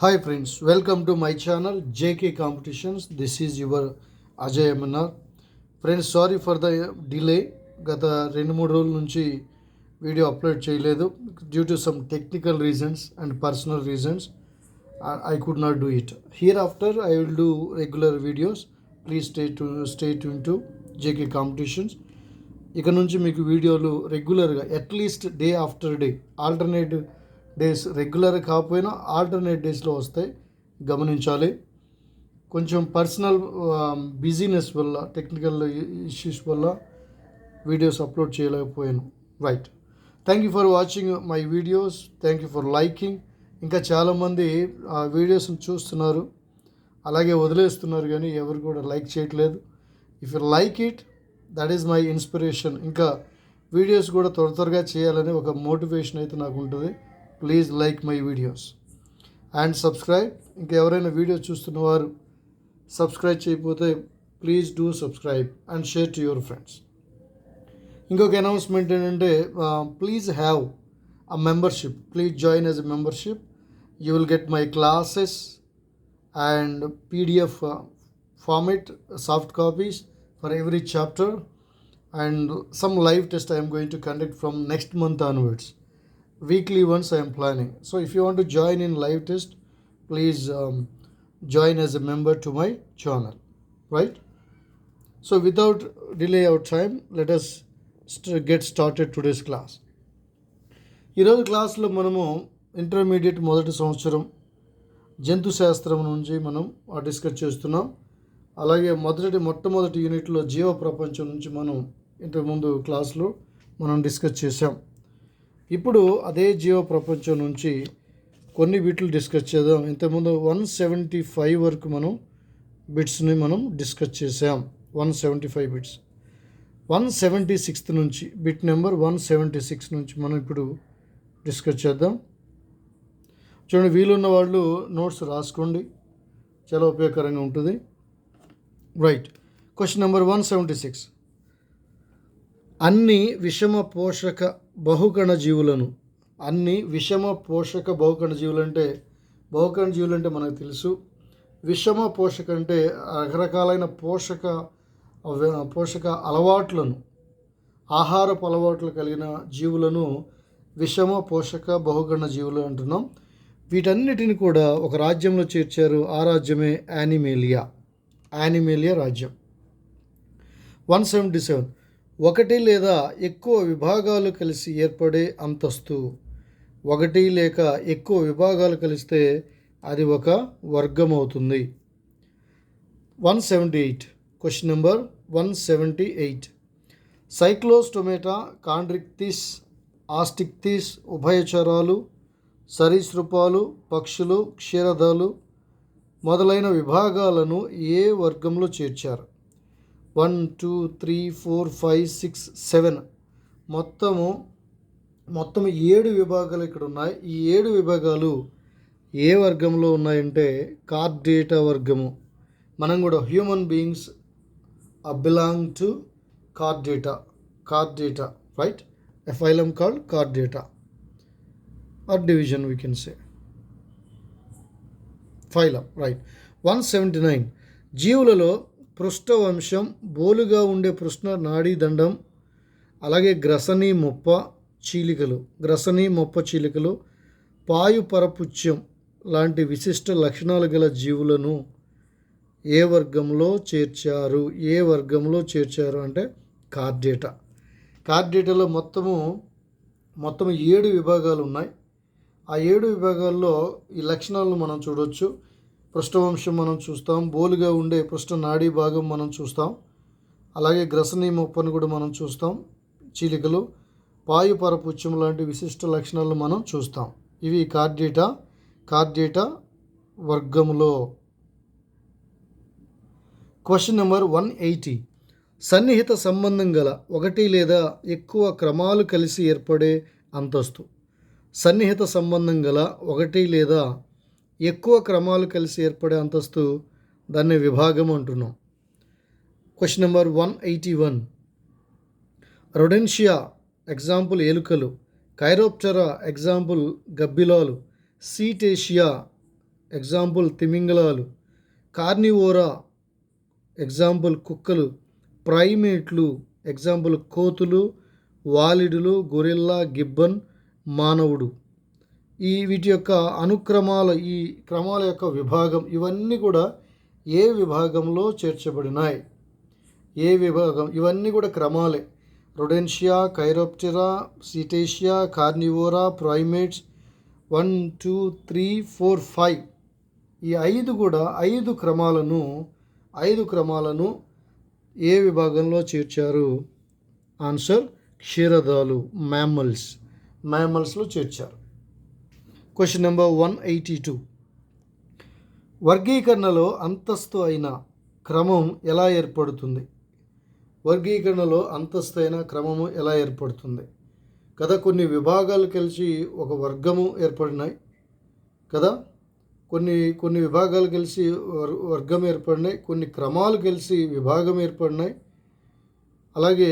Hi friends, welcome to my channel JK Competitions. This is your Ajay Amanar. Friends, sorry for the delay. గత 2-3 రోజుల నుంచి video upload చేయలేదు due to some technical reasons and personal reasons. I could not do it. Hereafter I will do regular videos. Please stay tuned to JK Competitions. ఇక నుంచి మీకు వీడియోలు రెగ్యులర్గా at least day after day alternate days regular కాకపోయినా alternate డేస్లో వస్తాయి, గమనించాలి. కొంచెం పర్సనల్ బిజీనెస్ వల్ల టెక్నికల్ ఇష్యూస్ వల్ల వీడియోస్ అప్లోడ్ చేయలేకపోయాను. Right, thank you for watching my videos, thank you for liking. ఇంకా చాలామంది ఆ వీడియోస్ని చూస్తున్నారు, అలాగే వదిలేస్తున్నారు, కానీ ఎవరు కూడా లైక్ చేయట్లేదు. If you like it, that is my inspiration. ఇంకా వీడియోస్ కూడా త్వరగా చేయాలని ఒక మోటివేషన్ అయితే నాకు ఉంటుంది. Please like my videos and subscribe. ఇంకా ఎవరైనా వీడియో చూస్తున్నవారు సబ్స్క్రైబ్ చేయకపోతే please do subscribe and share to your friends. ఇంకొక అనౌన్స్మెంట్ ఏంటంటే, please have a membership. Please join as a membership. You will get my classes and PDF format, soft copies for every chapter, and some live test I am going to conduct from next month onwards. Weekly ones I am planning. So if you want to join in live test, please join as a member to my channel. Right? So without delay our time, let us get started today's class. ఈరోజు క్లాస్లో మనము intermediate మొదటి సంవత్సరం జంతు శాస్త్రం నుంచి మనం discuss చేస్తున్నాం. అలాగే మొట్టమొదటి యూనిట్లో జీవ ప్రపంచం నుంచి మనం ఇంతకుముందు క్లాస్లో మనం డిస్కస్ చేసాం. ఇప్పుడు అదే జీవ ప్రపంచం నుంచి కొన్ని బిట్లు డిస్కస్ చేద్దాం. ఇంతకుముందు 175 వరకు మనం బిట్స్ని మనం డిస్కస్ చేసాం. 175 బిట్స్. 176 నుంచి బిట్ నెంబర్ 176 నుంచి మనం ఇప్పుడు డిస్కస్ చేద్దాం. చూడండి, వీలున్న వాళ్ళు నోట్స్ రాసుకోండి, చాలా ఉపయోగకరంగా ఉంటుంది. Right, question number 176. అన్ని విషమ పోషక బహుకణ జీవులను, అంటే బహుకణ జీవులు అంటే మనకు తెలుసు. విషమ పోషక అంటే రకరకాలైన పోషక అలవాట్లను, ఆహారపు అలవాట్లు కలిగిన జీవులను విషమ పోషక బహుకణ జీవులు అంటున్నాం. వీటన్నిటిని కూడా ఒక రాజ్యంలో చేర్చారు. ఆ రాజ్యమే యానిమేలియా రాజ్యం. 177. ఒకటి లేదా ఎక్కువ విభాగాలు కలిసి ఏర్పడే అంతస్తు. ఒకటి లేక ఎక్కువ విభాగాలు కలిస్తే అది ఒక వర్గం అవుతుంది. 178. Question number 178. సైక్లోస్టొమేటా, కాండ్రిక్తిస్, ఆస్టిక్తిస్, ఉభయచరాలు, సరీసృపాలు, పక్షులు, క్షీరదాలు మొదలైన విభాగాలను ఏ వర్గంలో చేర్చారు? 1 2 3 4 5 6 7 మొత్తం 7 విభాగాలు ఇక్కడ ఉన్నాయి. ఈ 7 విభాగాలు ఏ వర్గంలో ఉన్నాయంటే కార్డేటా వర్గము. మనం కూడా human beings belong to Chordata, right? A phylum called Chordata, or division we can say. Phylum, right. 179. జీవులలో పృష్ఠవంశం, బోలుగా ఉండే పృష్ఠ నాడీదండం, అలాగే గ్రసనీ మొప్ప చీలికలు, పాయుపరపుచ్ఛ్యం లాంటి విశిష్ట లక్షణాలు గల జీవులను ఏ వర్గంలో చేర్చారు అంటే కార్డేటాలో మొత్తం 7 విభాగాలు ఉన్నాయి. ఆ 7 విభాగాల్లో ఈ లక్షణాలను మనం చూడవచ్చు. పృష్ఠవంశం మనం చూస్తాం, బోలుగా ఉండే పృష్ఠ నాడీ భాగం మనం చూస్తాం, అలాగే గ్రసనీ మొప్పను కూడా మనం చూస్తాం, చీలికలు, పాయుపరపుచ్ఛం లాంటి విశిష్ట లక్షణాలను మనం చూస్తాం. ఇవి కార్డేటా వర్గంలో. Question number 180. సన్నిహిత సంబంధం గల ఒకటి లేదా ఎక్కువ క్రమాలు కలిసి ఏర్పడే అంతస్తు. సన్నిహిత సంబంధం గల ఒకటి లేదా ఎక్కువ క్రమాలు కలిసి ఏర్పడే అంతస్తు, దాన్ని విభాగం అంటున్నాం. Question number 181. రొడెన్షియా ఎగ్జాంపుల్ ఎలుకలు, కైరోప్టెరా ఎగ్జాంపుల్ గబ్బిలాలు, సీటేషియా ఎగ్జాంపుల్ తిమింగలాలు. కార్నివోరా ఎగ్జాంపుల్ కుక్కలు. ప్రైమేట్లు ఎగ్జాంపుల్ కోతులు, వాలిడులు, గొరిల్లా, గిబ్బన్, మానవుడు. వీటి యొక్క అనుక్రమాల ఈ క్రమాల యొక్క విభాగం ఇవన్నీ కూడా ఏ విభాగంలో చేర్చబడినాయి? ఏ విభాగం? ఇవన్నీ కూడా క్రమాలే. రొడెన్షియా, కైరోప్టెరా, సిటేషియా, కార్నివోరా, ప్రైమేట్స్ 1 2 3 4 5 ఈ 5 కూడా 5 క్రమాలను ఏ విభాగంలో చేర్చారు? ఆన్సర్ క్షీరదాలు, మ్యామల్స్లో చేర్చారు. Question number 182. వర్గీకరణలో అంతస్తు అయిన క్రమం ఎలా ఏర్పడుతుంది? వర్గీకరణలో అంతస్తు అయిన క్రమము ఎలా ఏర్పడుతుంది కదా? కొన్ని విభాగాలు కలిసి ఒక వర్గము ఏర్పడినాయి కదా. కొన్ని విభాగాలు కలిసి వర్గం ఏర్పడినాయి, కొన్ని క్రమాలు కలిసి విభాగం ఏర్పడినాయి. అలాగే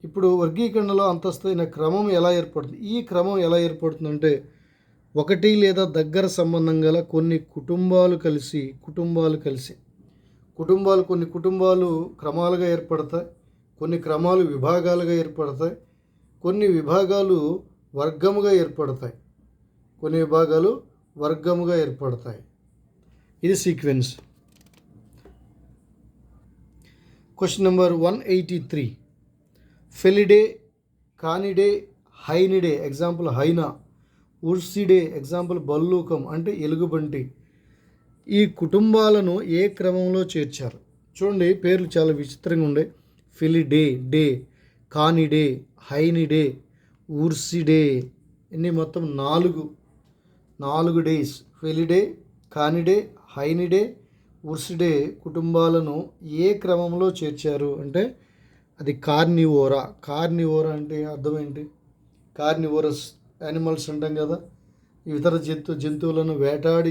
ఇప్పుడు వర్గీకరణలో అంతస్తు అయిన క్రమం ఎలా ఏర్పడుతుంది? ఈ క్రమం ఎలా ఏర్పడుతుందంటే ఒకటి లేదా దగ్గర సంబంధం గల కొన్ని కుటుంబాలు కలిసి కొన్ని కుటుంబాలు క్రమాలుగా ఏర్పడతాయి, కొన్ని క్రమాలు విభాగాలుగా ఏర్పడతాయి, కొన్ని విభాగాలు వర్గముగా ఏర్పడతాయి. ఇది sequence. Question number 183. Felidae, Canidae, Hyaenidae example hyena, Ursidae example బల్లూకం అంటే ఎలుగుబంటి. ఈ కుటుంబాలను ఏ క్రమంలో చేర్చారు? చూడండి, పేర్లు చాలా విచిత్రంగా ఉండే. ఫెలిడే, డే, కానిడే, హైనిడే, ఉర్సిడే. ఇన్ని మొత్తం 4 డేస్. ఫెలిడే, కానిడే, హైనిడే, ఉర్సిడే కుటుంబాలను ఏ క్రమంలో చేర్చారు అంటే అది కార్నివోరా. కార్నివోరా అంటే అర్థం ఏంటి? కార్నివోరస్ యానిమల్స్ అంటాం కదా. ఇతర జంతువులను వేటాడి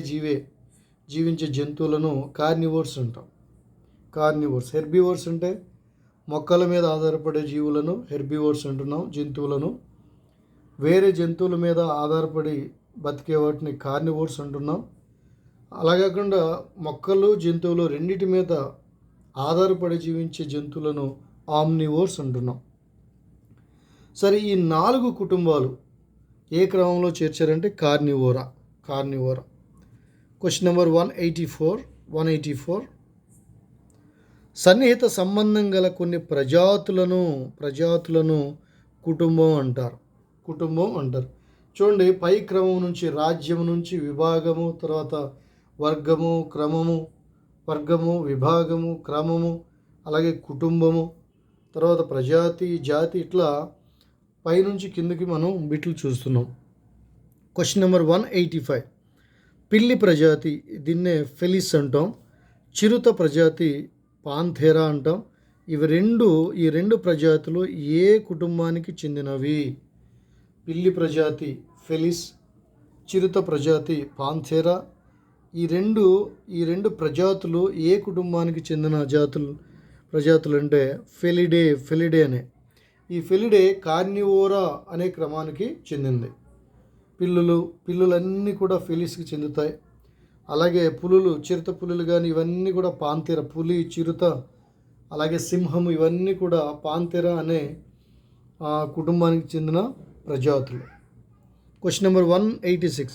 జీవించే జంతువులను కార్నివోర్స్ అంటాం. కార్నివోర్స్. హెర్బివోర్స్ అంటే మొక్కల మీద ఆధారపడే జీవులను హెర్బివోర్స్ అంటున్నాం. జంతువులను వేరే జంతువుల మీద ఆధారపడి బతికే వాటిని కార్నివోర్స్ అంటున్నాం. అలా కాకుండా మొక్కలు, జంతువులు రెండిటి మీద ఆధారపడి జీవించే జంతువులను ఆమ్నివోర్స్ అంటున్నాం. సరే, ఈ 4 కుటుంబాలు ఏ క్రమంలో చేర్చారంటే కార్నివోరా. Question number 184. సన్నిహిత సంబంధం గల కొన్ని ప్రజాతులను కుటుంబం అంటారు. చూడండి, పై క్రమం నుంచి రాజ్యం నుంచి విభాగము, తర్వాత వర్గము, విభాగము, క్రమము, అలాగే కుటుంబము, తర్వాత ప్రజాతి, జాతి, ఇట్లా పైనుంచి కిందకి మనం బిట్లు చూస్తున్నాం. Question number 185. పిల్లి ప్రజాతి, దీన్నే ఫెలిస్ అంటాం. చిరుత ప్రజాతి పాంథెరా అంటాం. ఈ రెండు ప్రజాతులు ఏ కుటుంబానికి చెందినవి? పిల్లి ప్రజాతి ఫెలిస్, చిరుత ప్రజాతి పాంథెరా. ఈ రెండు ప్రజాతులు ఏ కుటుంబానికి చెందిన ప్రజాతులు అంటే ఫెలిడే అనే. ఈ ఫెలిడే కార్నివోరా అనే క్రమానికి చెందింది. పిల్లులన్నీ కూడా ఫెలిస్కి చెందుతాయి. అలాగే చిరుత పులులు కానీ ఇవన్నీ కూడా పాంథెరా, పులి, చిరుత, అలాగే సింహము, ఇవన్నీ కూడా పాంథెరా అనే కుటుంబానికి చెందిన ప్రజాతులు. Question number 186.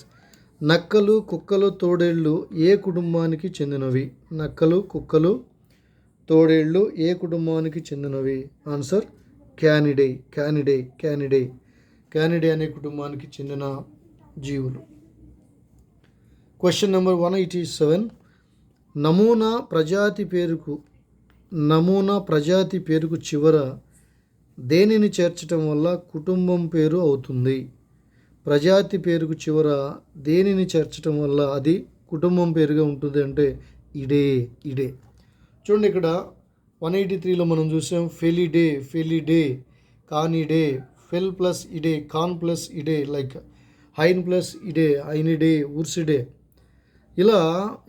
నక్కలు, కుక్కలు, తోడేళ్ళు ఏ కుటుంబానికి చెందినవి? నక్కలు, కుక్కలు, తోడేళ్ళు ఏ కుటుంబానికి చెందినవి? ఆన్సర్ క్యానిడే అనే కుటుంబానికి చెందిన జీవులు. Question number 187. నమూనా ప్రజాతి పేరుకు చివర దేనిని చేర్చటం వల్ల కుటుంబం పేరు అవుతుంది? ప్రజాతి పేరుకు చివర దేనిని చేర్చటం వల్ల అది కుటుంబం పేరుగా ఉంటుంది అంటే ఇడే. చూడండి, ఇక్కడ 183లో మనం చూసాం ఫెలిడే, కానిడే, ఫెల్ ప్లస్ ఇడే, కాన్ ప్లస్ ఇడే, లైక్ హైన్ ప్లస్ ఇడే, హైనిడే, ఉర్సిడే.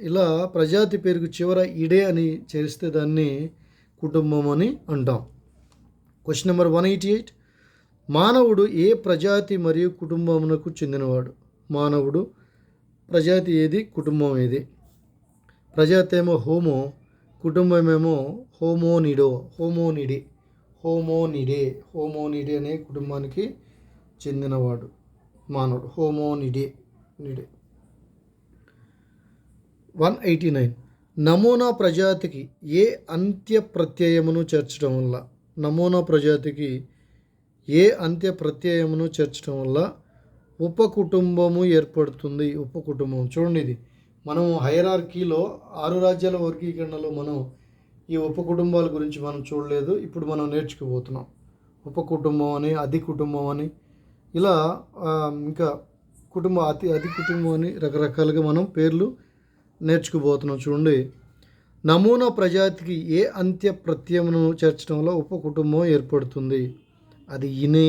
ఇలా ప్రజాతి పేరుకు చివర ఇడే అని చేరిస్తే దాన్ని కుటుంబం అని అంటాం. Question number 188. మానవుడు ఏ ప్రజాతి మరియు కుటుంబమునకు చెందినవాడు? మానవుడు ప్రజాతి ఏది, కుటుంబం ఏది? ప్రజాతి ఏమో హోమో, కుటుంబం ఏమో హోమోనిడే అనే కుటుంబానికి చెందినవాడు మానవుడు. హోమోనిడే. 189. నమూనా ప్రజాతికి ఏ అంత్య ప్రత్యయమును చేర్చడం వల్ల ఉపకుటుంబము ఏర్పడుతుంది. ఉపకుటుంబం చూడండి, ఇది మనం హైరార్కీలో 6 రాజ్యాల వర్గీకరణలో మనం ఈ ఉపకుటుంబాల గురించి మనం చూడలేదు. ఇప్పుడు మనం నేర్చుకోబోతున్నాం. ఉపకుటుంబం అని, అధి కుటుంబం అని, ఇలా ఇంకా అతి కుటుంబం అని రకరకాలుగా మనం పేర్లు నేర్చుకోబోతున్నాం. చూడండి, నమూనా ప్రజాతికి ఏ అంత్య ప్రత్యయమును చేర్చడం వల్ల ఉపకుటుంబం ఏర్పడుతుంది? అది ఇనే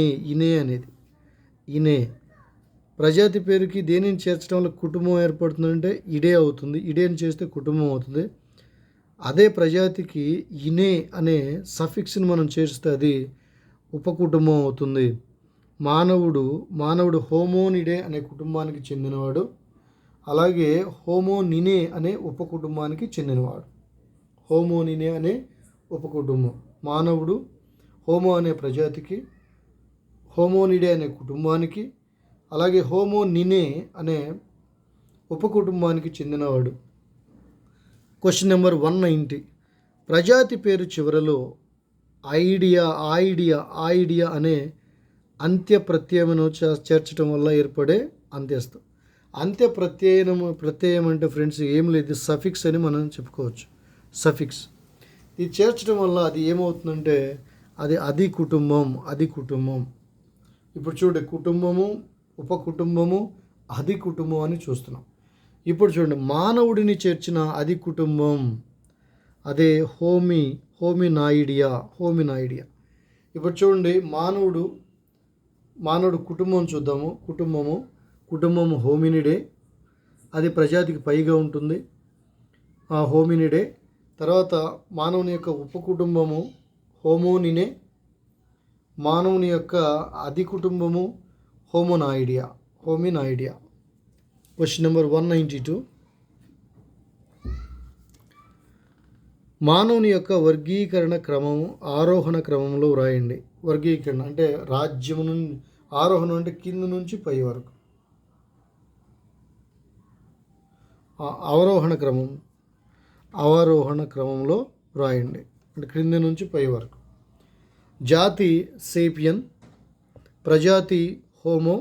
అనేది. ఇనే ప్రజాతి పేరుకి దేనిని చేర్చడం వల్ల కుటుంబం ఏర్పడుతుందంటే ఇడే అవుతుంది. ఇడేని చేస్తే కుటుంబం అవుతుంది. అదే ప్రజాతికి ఇనే అనే సఫిక్స్ని మనం చేస్తే అది ఉపకుటుంబం అవుతుంది. మానవుడు హోమోనిడే అనే కుటుంబానికి చెందినవాడు. అలాగే హోమోనినే అనే ఉపకుటుంబానికి చెందినవాడు. హోమోనినే అనే ఉపకుటుంబం మానవుడు, హోమో అనే ప్రజాతికి, హోమోనిడే అనే కుటుంబానికి, అలాగే హోమోనినే అనే ఉపకుటుంబానికి చెందినవాడు. Question number 190. ప్రజాతి పేరు చివరలో ఆయిడియా అనే అంత్య ప్రత్యయమును చేర్చడం వల్ల ఏర్పడే అంత్యస్థం. అంత్య ప్రత్యయం అంటే ఫ్రెండ్స్ ఏం లేదు, సఫిక్స్ అని మనం చెప్పుకోవచ్చు. సఫిక్స్ ఇది చేర్చడం వల్ల అది ఏమవుతుందంటే అది అధి కుటుంబం. ఇప్పుడు చూడండి, కుటుంబము, ఉపకుటుంబము, అధి కుటుంబం అని చూస్తున్నాం. ఇప్పుడు చూడండి, మానవుడిని చేర్చిన అధి కుటుంబం అదే హోమినాయిడియా. ఇప్పుడు చూడండి, మానవుడు కుటుంబం చూద్దాము. కుటుంబము హోమినిడే, అది ప్రజాతికి పైగా ఉంటుంది. ఆ హోమినిడే తర్వాత మానవుని యొక్క ఉపకుటుంబము హోమోనినే, మానవుని యొక్క అధి కుటుంబము హోమినాయిడియా. Question number 192. మానవుని యొక్క వర్గీకరణ క్రమము ఆరోహణ క్రమంలో వ్రాయండి. వర్గీకరణ అంటే రాజ్యము ఆరోహణ అంటే కింద నుంచి పై వరకు, అవరోహణ క్రమంలో వ్రాయండి అంటే క్రింద నుంచి పై వరకు. జాతి సేపియన్, ప్రజాతి హోమో,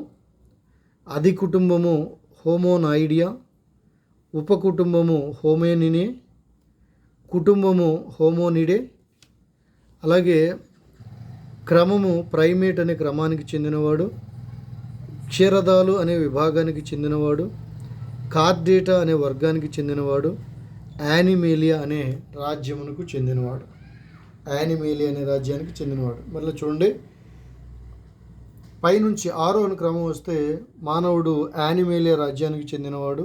అధి కుటుంబము హోమోనాయిడియా, ఉపకుటుంబము హోమోనినే, కుటుంబము హోమోనిడే, అలాగే క్రమము ప్రైమేట్ అనే క్రమానికి చెందినవాడు, క్షీరదాలు అనే విభాగానికి చెందినవాడు, కార్డేటా అనే వర్గానికి చెందినవాడు, యానిమేలియా అనే రాజ్యానికి చెందినవాడు. మళ్ళీ చూడండి, పైనుంచి ఆరోహణ క్రమం వస్తే మానవుడు యానిమేలియా రాజ్యానికి చెందినవాడు,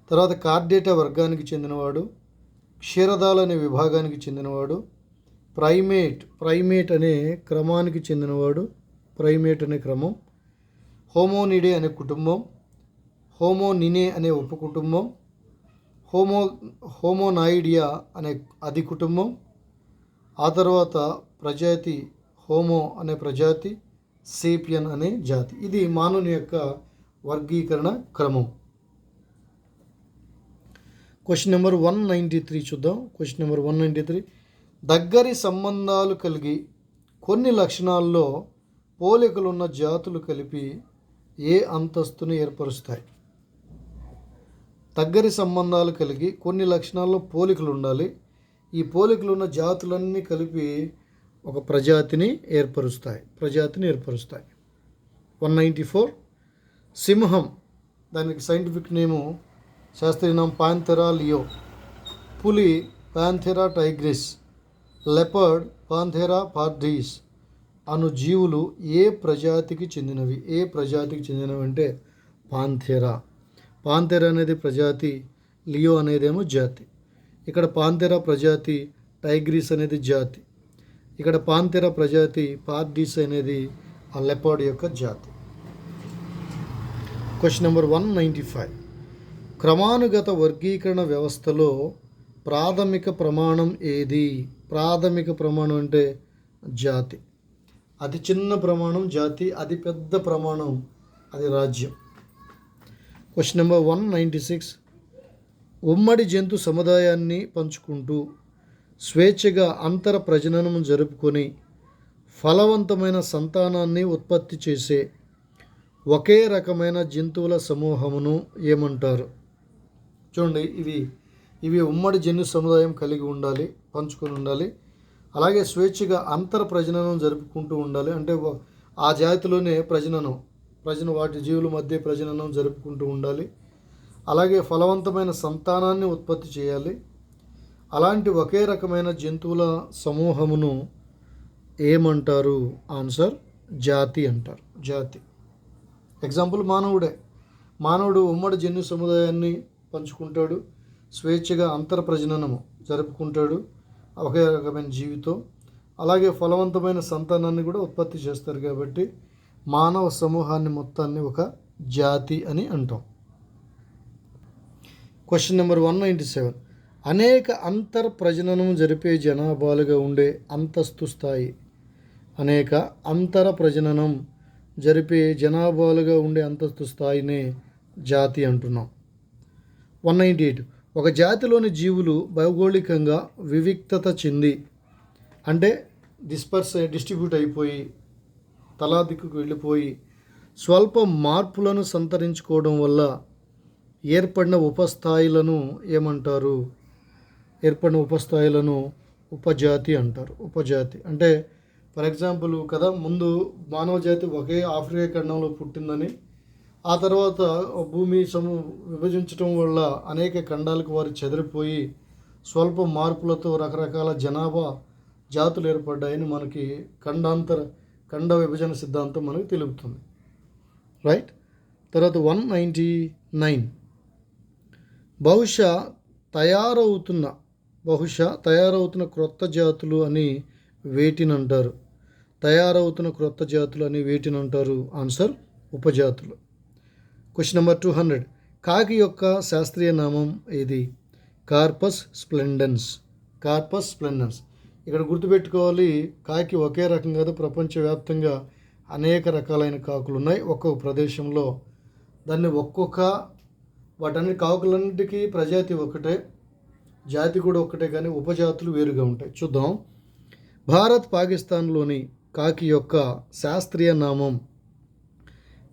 తర్వాత కార్డేటా వర్గానికి చెందినవాడు, క్షీరదాలు అనే విభాగానికి చెందినవాడు, ప్రైమేట్ అనే క్రమానికి చెందినవాడు, హోమోనిడే అనే కుటుంబం, హోమోనినే అనే ఉపకుటుంబం, హోమోనాయిడియా అనే అధి కుటుంబం, ఆ తర్వాత ప్రజాతి హోమో అనే ప్రజాతి, సేపియన్ అనే జాతి. ఇది మానవుని యొక్క వర్గీకరణ క్రమం. క్వశ్చన్ నెంబర్ 193 చూద్దాం. Question number 193. దగ్గరి సంబంధాలు కలిగి కొన్ని లక్షణాల్లో పోలికలున్న జాతులు కలిపి ఏ అంతస్తును ఏర్పరుస్తాయి? దగ్గరి సంబంధాలు కలిగి కొన్ని లక్షణాల్లో పోలికలు ఉండాలి. ఈ పోలికలు ఉన్న జాతులన్నీ కలిపి ఒక ప్రజాతిని ఏర్పరుస్తాయి. 194. సింహం, దానికి సైంటిఫిక్ నేము, శాస్త్రీయ నామం పాంథెరా లియో. పులి పాంథెరా టైగ్రిస్. లెపర్డ్ పాంథెరా పార్డిస్ అను జీవులు ఏ ప్రజాతికి చెందినవి అంటే పాంథెరా అనేది ప్రజాతి, లియో అనేదేమో జాతి. ఇక్కడ పాంథెరా ప్రజాతి, టైగ్రిస్ అనేది జాతి. ఇక్కడ పాంథెరా ప్రజాతి, పార్డిస్ అనేది ఆ లెపర్డ్ యొక్క జాతి. Question number 195. క్రమానుగత వర్గీకరణ వ్యవస్థలో ప్రాథమిక ప్రమాణం ఏది? ప్రాథమిక ప్రమాణం అంటే జాతి. అతి చిన్న ప్రమాణం జాతి, అతి పెద్ద ప్రమాణం అది రాజ్యం. Question number 196. ఉమ్మడి జంతు సముదాయాన్ని పంచుకుంటూ స్వేచ్ఛగా అంతర ప్రజననం జరుపుకొని ఫలవంతమైన సంతానాన్ని ఉత్పత్తి చేసే ఒకే రకమైన జంతువుల సమూహమును ఏమంటారు? చూడండి, ఇవి ఉమ్మడి జన్యు సముదాయం కలిగి ఉండాలి, పంచుకొని ఉండాలి. అలాగే స్వేచ్ఛగా అంతర ప్రజననం జరుపుకుంటూ ఉండాలి. అంటే ఆ జాతిలోనే ప్రజననం వాటి జీవుల మధ్య ప్రజననం జరుపుకుంటూ ఉండాలి. అలాగే ఫలవంతమైన సంతానాన్ని ఉత్పత్తి చేయాలి. అలాంటి ఒకే రకమైన జంతువుల సమూహమును ఏమంటారు? ఆన్సర్ జాతి అంటారు. జాతి. ఎగ్జాంపుల్ మానవుడే. మానవుడు ఉమ్మడి జన్యు సముదాయాన్ని పంచుకుంటాడు, స్వేచ్ఛగా అంతర ప్రజననము జరుపుకుంటాడు ఒకే రకమైన జీవితో. అలాగే ఫలవంతమైన సంతానాన్ని కూడా ఉత్పత్తి చేస్తారు. కాబట్టి మానవ సమూహాన్ని మొత్తాన్ని ఒక జాతి అని అంటాం. Question number 197. అనేక అంతర్ ప్రజననం జరిపే జనాభాలుగా ఉండే అంతస్తు స్థాయి. అనేక అంతర ప్రజననం జరిపే జనాభాలుగా ఉండే అంతస్తు స్థాయినే జాతి అంటున్నాం. 198. ఒక జాతిలోని జీవులు భౌగోళికంగా వివిక్తత చెంది, అంటే డిస్ట్రిబ్యూట్ అయిపోయి తలా దిక్కుకు వెళ్ళిపోయి స్వల్ప మార్పులను సంతరించుకోవడం వల్ల ఏర్పడిన ఉపస్థాయిలను ఏమంటారు? ఏర్పడిన ఉపస్థాయిలను ఉపజాతి అంటారు. ఉపజాతి అంటే ఫర్ ఎగ్జాంపుల్ కదా, ముందు మానవ జాతి ఒకే ఆఫ్రికా ఖండంలో పుట్టిందని, ఆ తర్వాత భూమి విభజించడం వల్ల అనేక ఖండాలకు వారు చెదిరిపోయి స్వల్ప మార్పులతో రకరకాల జనాభా జాతులు ఏర్పడ్డాయని మనకి ఖండ విభజన సిద్ధాంతం మనకు తెలుపుతుంది. రైట్. తర్వాత 199. బహుశా తయారవుతున్న క్రొత్త జాతులు అని వేటిని అంటారు? తయారవుతున్న క్రొత్త జాతులు అని వేటిని అంటారు? ఆన్సర్ ఉపజాతులు. Question number 200. కాకి యొక్క శాస్త్రీయ నామం ఏది? Corvus splendens. Corvus splendens. ఇక్కడ గుర్తుపెట్టుకోవాలి, కాకి ఒకే రకం కాదు, ప్రపంచవ్యాప్తంగా అనేక రకాలైన కాకులు ఉన్నాయి ఒక్కొక్క ప్రదేశంలో. దాన్ని వాటన్ని కాకులన్నిటికీ ప్రజాతి ఒకటే, జాతి కూడా ఒకటే, కానీ ఉపజాతులు వేరుగా ఉంటాయి. చూద్దాం. భారత్ పాకిస్తాన్లోని కాకి యొక్క శాస్త్రీయ నామం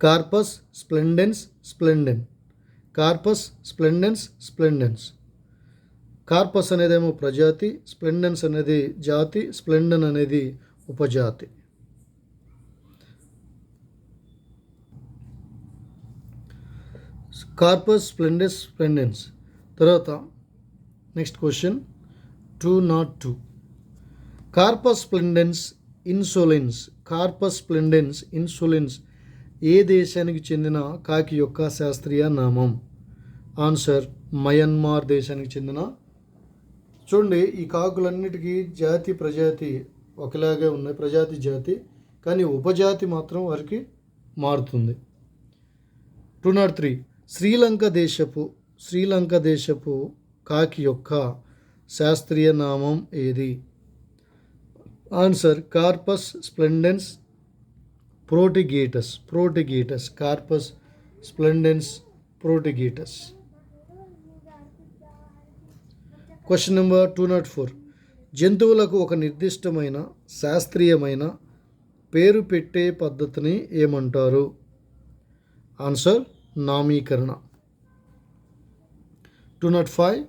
Corvus splendens splendens. Corvus splendens splendens. Corvus అనేదేమో ప్రజాతి, స్ప్లెండెన్స్ అనేది జాతి, స్ప్లెండెన్ అనేది ఉపజాతి. Corvus splendens splendens. తర్వాత next question 202. Corvus splendens insolens. Corvus splendens insolens ఏ దేశానికి చెందిన కాకి యొక్క శాస్త్రీయ నామం? ఆన్సర్ మయన్మార్ దేశానికి చెందిన. చూడండి, ఈ కాకులన్నిటికీ జాతి ప్రజాతి ఒకలాగే ఉన్నాయి, ప్రజాతి జాతి, కానీ ఉపజాతి మాత్రం వారికి మారుతుంది. 203. శ్రీలంక దేశపు కాకి యొక్క శాస్త్రీయ నామం ఏది? Answer Corvus splendens protegatus. Corvus splendens protegatus. Question number 204. జంతువులకు ఒక నిర్దిష్టమైన శాస్త్రీయమైన పేరు పెట్టే పద్ధతిని ఏమంటారు? ఆన్సర్ నామీకరణ. 205.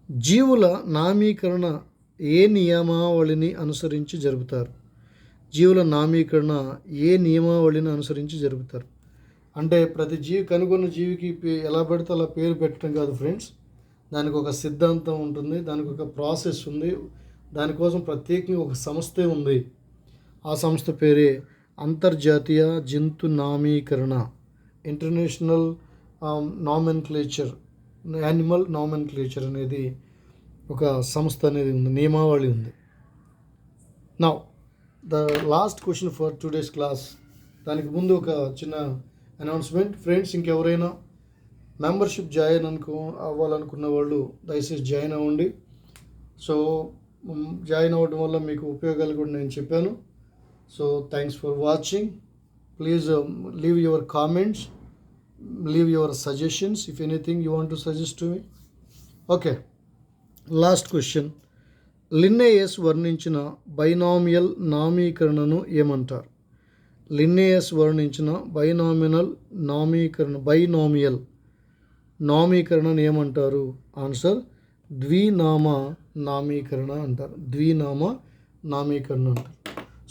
జీవుల నామీకరణ ఏ నియమావళిని అనుసరించి జరుపుతారు? జీవుల నామీకరణ ఏ నియమావళిని అనుసరించి జరుపుతారు? అంటే ప్రతి కనుగొన్న జీవికి ఎలా పడితే అలా పేరు పెట్టడం కాదు ఫ్రెండ్స్. దానికి ఒక సిద్ధాంతం ఉంటుంది, దానికి ఒక ప్రాసెస్ ఉంది, దానికోసం ప్రత్యేకంగా ఒక సంస్థే ఉంది. ఆ సంస్థ పేరే అంతర్జాతీయ జంతు నామీకరణ, ఇంటర్నేషనల్ నామెన్క్లేచర్, యానిమల్ నామెన్క్లేచర్ అనేది ఒక సంస్థ అనేది ఉంది, నియమావళి ఉంది. Now the last question for today's class. దానికి ముందు ఒక చిన్న అనౌన్స్మెంట్. ఫ్రెండ్స్, ఇంకెవరైనా మెంబర్షిప్ జాయిన్ అవ్వాలనుకున్న వాళ్ళు దయచేసి జాయిన్ అవ్వండి. సో జాయిన్ అవ్వడం వల్ల మీకు ఉపయోగాలు కూడా నేను చెప్పాను. So thanks for watching. Please leave your comments, leave your suggestions if anything you want to suggest to me. Okay, last question. Linnaeus వర్ణించిన బైనామియల్ నామీకరణను ఏమంటారు? లిన్నేయస్ వర్ణించిన బైనామియల్ నామీకరణను ఏమంటారు? ఆన్సర్ ద్వినామ నామీకరణ అంటారు. ద్వినామ నామీకరణ అంటారు.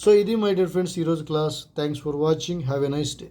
సో ఇది మై డియర్ ఫ్రెండ్స్ ఈరోజు class. Thanks for watching. Have a nice day.